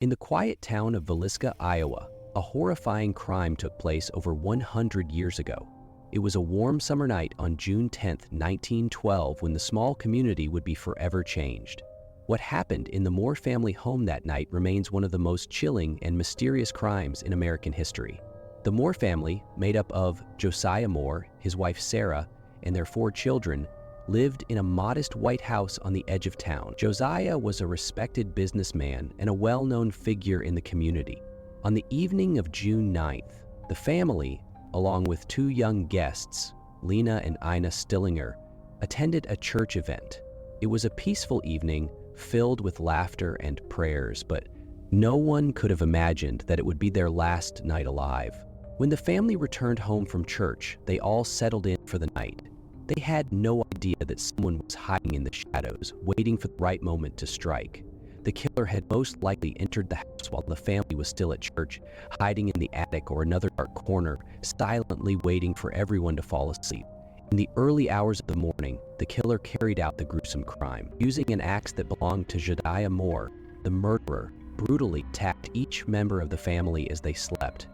In the quiet town of Villisca, Iowa, a horrifying crime took place over 100 years ago. It was a warm summer night on June 10, 1912, when the small community would be forever changed. What happened in the Moore family home that night remains one of the most chilling and mysterious crimes in American history. The Moore family, made up of Josiah Moore, his wife Sarah, and their 4 children, lived in a modest white house on the edge of town. Josiah was a respected businessman and a well-known figure in the community. On the evening of June 9th, the family, along with 2 young guests, Lena and Ina Stillinger, attended a church event. It was a peaceful evening filled with laughter and prayers, but no one could have imagined that it would be their last night alive. When the family returned home from church, they all settled in for the night. They had no idea that someone was hiding in the shadows, waiting for the right moment to strike. The killer had most likely entered the house while the family was still at church, hiding in the attic or another dark corner, silently waiting for everyone to fall asleep. In the early hours of the morning, the killer carried out the gruesome crime. Using an axe that belonged to Josiah Moore, the murderer brutally attacked each member of the family as they slept.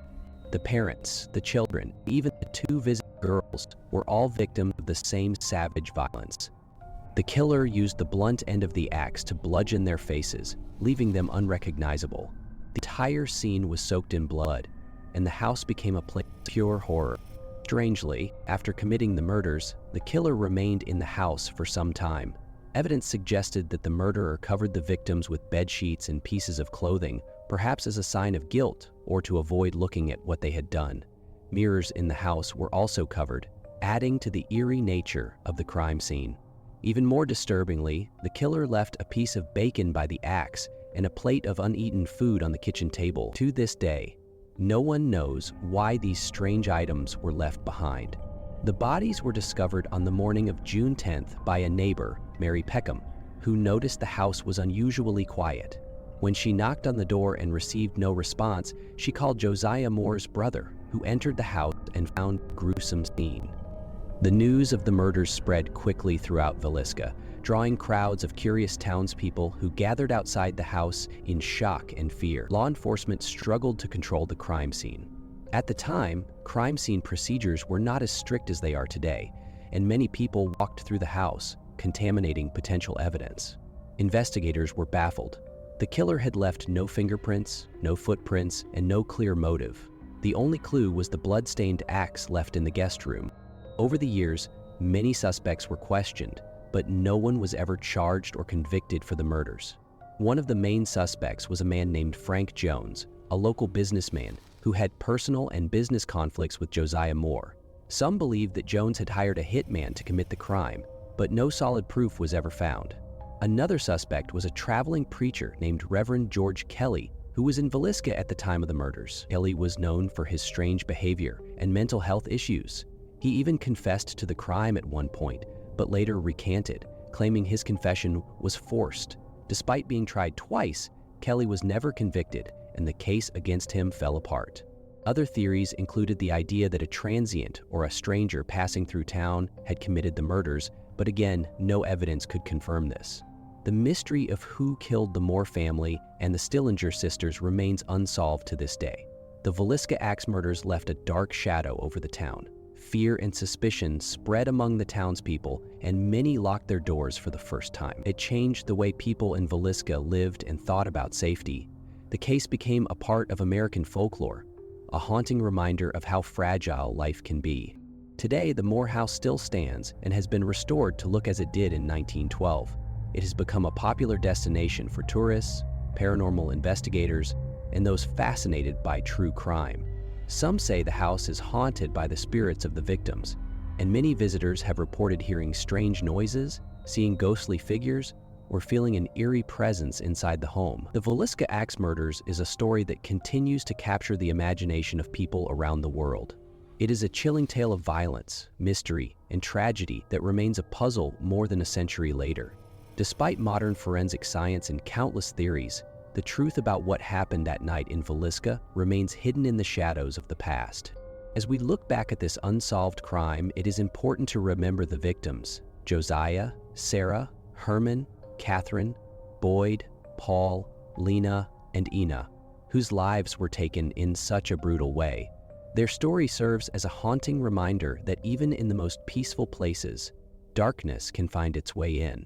The parents, the children, even the 2 visiting girls were all victims of the same savage violence. The killer used the blunt end of the axe to bludgeon their faces, leaving them unrecognizable. The entire scene was soaked in blood, and the house became a place of pure horror. Strangely, after committing the murders, the killer remained in the house for some time. Evidence suggested that the murderer covered the victims with bed sheets and pieces of clothing, perhaps as a sign of guilt or to avoid looking at what they had done. Mirrors in the house were also covered, adding to the eerie nature of the crime scene. Even more disturbingly, the killer left a piece of bacon by the axe and a plate of uneaten food on the kitchen table. To this day, no one knows why these strange items were left behind. The bodies were discovered on the morning of June 10th by a neighbor, Mary Peckham, who noticed the house was unusually quiet. When she knocked on the door and received no response, she called Josiah Moore's brother, who entered the house and found a gruesome scene. The news of the murders spread quickly throughout Villisca, drawing crowds of curious townspeople who gathered outside the house in shock and fear. Law enforcement struggled to control the crime scene. At the time, crime scene procedures were not as strict as they are today, and many people walked through the house, contaminating potential evidence. Investigators were baffled. The killer had left no fingerprints, no footprints, and no clear motive. The only clue was the blood-stained axe left in the guest room. Over the years, many suspects were questioned, but no one was ever charged or convicted for the murders. One of the main suspects was a man named Frank Jones, a local businessman who had personal and business conflicts with Josiah Moore. Some believed that Jones had hired a hitman to commit the crime, but no solid proof was ever found. Another suspect was a traveling preacher named Reverend George Kelly, who was in Villisca at the time of the murders. Kelly was known for his strange behavior and mental health issues. He even confessed to the crime at one point, but later recanted, claiming his confession was forced. Despite being tried twice, Kelly was never convicted, and the case against him fell apart. Other theories included the idea that a transient or a stranger passing through town had committed the murders, but again, no evidence could confirm this. The mystery of who killed the Moore family and the Stillinger sisters remains unsolved to this day. The Villisca axe murders left a dark shadow over the town. Fear and suspicion spread among the townspeople, and many locked their doors for the first time. It changed the way people in Villisca lived and thought about safety. The case became a part of American folklore, a haunting reminder of how fragile life can be. Today, the Moore house still stands and has been restored to look as it did in 1912. It has become a popular destination for tourists, paranormal investigators, and those fascinated by true crime. Some say the house is haunted by the spirits of the victims, and many visitors have reported hearing strange noises, seeing ghostly figures, or feeling an eerie presence inside the home. The Villisca axe murders is a story that continues to capture the imagination of people around the world. It is a chilling tale of violence, mystery, and tragedy that remains a puzzle more than a century later. Despite modern forensic science and countless theories, the truth about what happened that night in Villisca remains hidden in the shadows of the past. As we look back at this unsolved crime, it is important to remember the victims: Josiah, Sarah, Herman, Catherine, Boyd, Paul, Lena, and Ina, whose lives were taken in such a brutal way. Their story serves as a haunting reminder that even in the most peaceful places, darkness can find its way in.